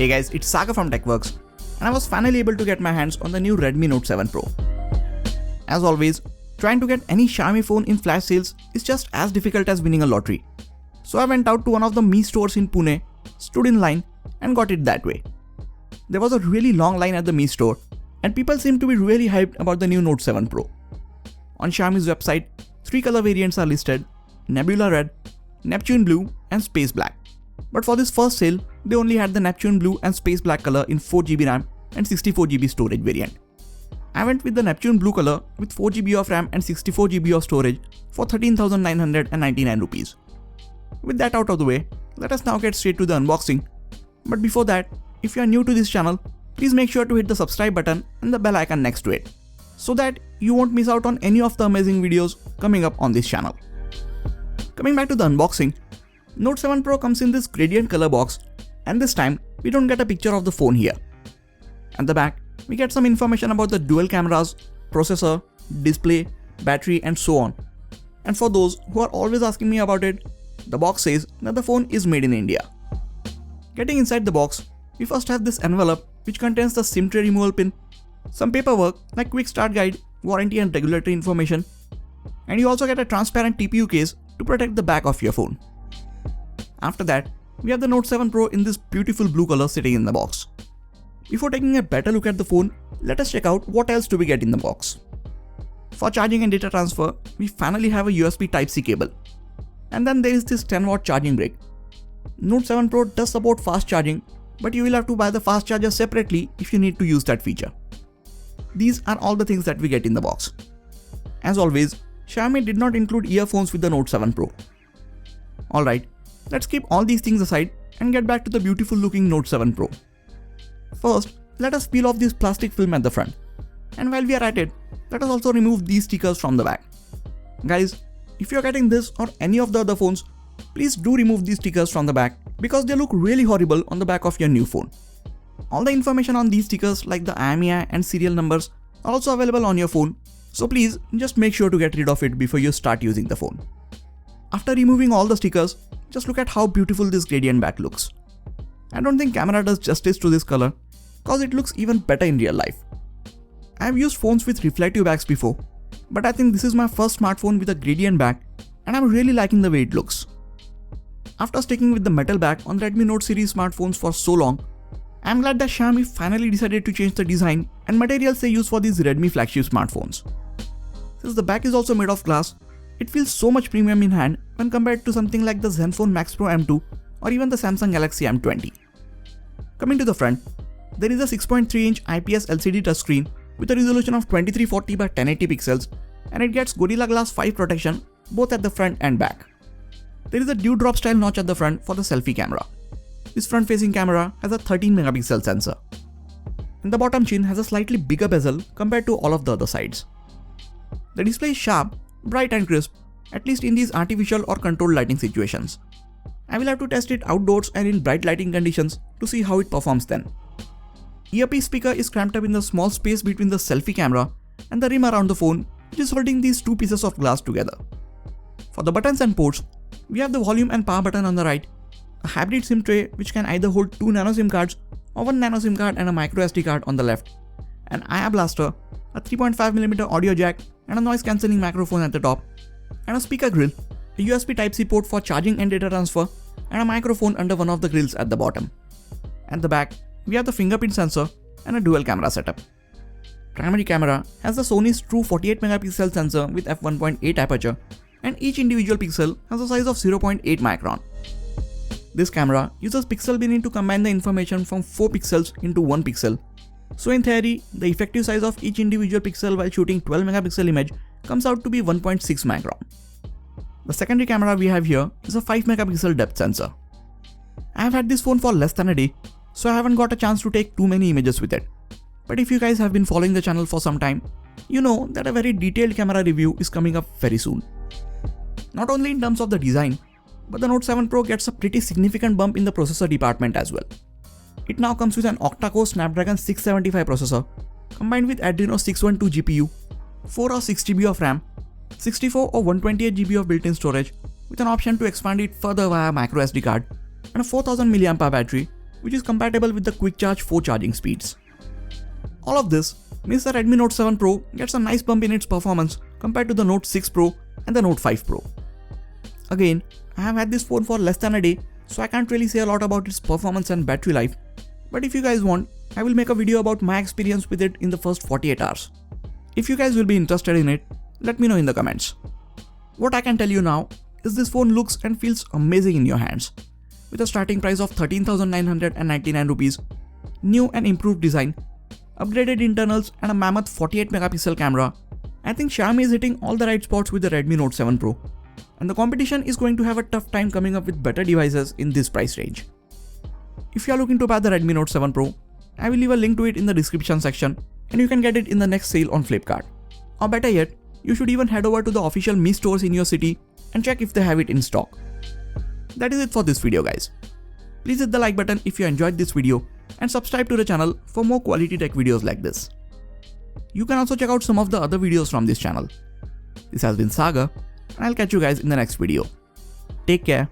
Hey guys, it's Saga from TechWorks, and I was finally able to get my hands on the new Redmi Note 7 Pro. As always, trying to get any Xiaomi phone in flash sales is just as difficult as winning a lottery. So I went out to one of the Mi stores in Pune, stood in line, and got it that way. There was a really long line at the Mi store, and people seemed to be really hyped about the new Note 7 Pro. On Xiaomi's website, 3 color variants are listed: Nebula Red, Neptune Blue, and Space Black. But for this first sale, they only had the Neptune Blue and Space Black color in 4GB RAM and 64GB storage variant. I went with the Neptune Blue color with 4GB of RAM and 64GB of storage for 13,999 rupees. With that out of the way, let us now get straight to the unboxing. But before that, if you are new to this channel, please make sure to hit the subscribe button and the bell icon next to it, so that you won't miss out on any of the amazing videos coming up on this channel. Coming back to the unboxing, Note 7 Pro comes in this gradient color box, and this time we don't get a picture of the phone here. At the back, we get some information about the dual cameras, processor, display, battery, and so on. And for those who are always asking me about it, the box says that the phone is made in India. Getting inside the box, we first have this envelope which contains the SIM tray removal pin, some paperwork like quick start guide, warranty and regulatory information, and you also get a transparent TPU case to protect the back of your phone. After that, we have the Note 7 Pro in this beautiful blue color sitting in the box. Before taking a better look at the phone, let us check out what else do we get in the box. For charging and data transfer, we finally have a USB Type-C cable. And then there is this 10-watt charging brick. Note 7 Pro does support fast charging, but you will have to buy the fast charger separately if you need to use that feature. These are all the things that we get in the box. As always, Xiaomi did not include earphones with the Note 7 Pro. Alright, let's keep all these things aside and get back to the beautiful looking Note 7 Pro. First, let us peel off this plastic film at the front. And while we are at it, let us also remove these stickers from the back. Guys, if you are getting this or any of the other phones, please do remove these stickers from the back because they look really horrible on the back of your new phone. All the information on these stickers like the IMEI and serial numbers are also available on your phone, so please just make sure to get rid of it before you start using the phone. After removing all the stickers, just look at how beautiful this gradient back looks. I don't think camera does justice to this color, cause it looks even better in real life. I have used phones with reflective backs before, but I think this is my first smartphone with a gradient back, and I'm really liking the way it looks. After sticking with the metal back on Redmi Note series smartphones for so long, I'm glad that Xiaomi finally decided to change the design and materials they use for these Redmi flagship smartphones. Since the back is also made of glass, it feels so much premium in hand when compared to something like the Zenfone Max Pro M2 or even the Samsung Galaxy M20. Coming to the front, there is a 6.3-inch IPS LCD touchscreen with a resolution of 2340 by 1080 pixels, and it gets Gorilla Glass 5 protection both at the front and back. There is a dewdrop style notch at the front for the selfie camera. This front facing camera has a 13 megapixel sensor. And the bottom chin has a slightly bigger bezel compared to all of the other sides. The display is sharp, bright and crisp, at least in these artificial or controlled lighting situations. I will have to test it outdoors and in bright lighting conditions to see how it performs then. Earpiece speaker is cramped up in the small space between the selfie camera and the rim around the phone, which is holding these two pieces of glass together. For the buttons and ports, we have the volume and power button on the right, a hybrid SIM tray which can either hold 2 nano SIM cards or 1 nano SIM card and a micro SD card on the left, an IA blaster, a 3.5mm audio jack and a noise cancelling microphone at the top, and a speaker grill, a USB Type-C port for charging and data transfer, and a microphone under one of the grills at the bottom. At the back, we have the fingerprint sensor and a dual camera setup. Primary camera has the Sony's true 48 megapixel sensor with f1.8 aperture, and each individual pixel has a size of 0.8 micron. This camera uses pixel binning to combine the information from 4 pixels into 1 pixel. So in theory, the effective size of each individual pixel while shooting 12 megapixel image comes out to be 1.6 micron. The secondary camera we have here is a 5 megapixel depth sensor. I have had this phone for less than a day, so I haven't got a chance to take too many images with it. But if you guys have been following the channel for some time, you know that a very detailed camera review is coming up very soon. Not only in terms of the design, but the Note 7 Pro gets a pretty significant bump in the processor department as well. It now comes with an octa-core Snapdragon 675 processor, combined with Adreno 612 GPU, 4 or 6GB of RAM, 64 or 128GB of built-in storage, with an option to expand it further via micro SD card, and a 4000 mAh battery which is compatible with the quick charge 4 charging speeds. All of this means the Redmi Note 7 Pro gets a nice bump in its performance compared to the Note 6 Pro and the Note 5 Pro. Again, I have had this phone for less than a day, so I can't really say a lot about its performance and battery life, but if you guys want, I will make a video about my experience with it in the first 48 hours. If you guys will be interested in it, let me know in the comments. What I can tell you now is this phone looks and feels amazing in your hands. With a starting price of 13,999 rupees, new and improved design, upgraded internals and a mammoth 48 megapixel camera, I think Xiaomi is hitting all the right spots with the Redmi Note 7 Pro, and the competition is going to have a tough time coming up with better devices in this price range. If you are looking to buy the Redmi Note 7 Pro, I will leave a link to it in the description section and you can get it in the next sale on Flipkart. Or better yet, you should even head over to the official Mi stores in your city and check if they have it in stock. That is it for this video guys. Please hit the like button if you enjoyed this video and subscribe to the channel for more quality tech videos like this. You can also check out some of the other videos from this channel. This has been Sagar and I'll catch you guys in the next video. Take care.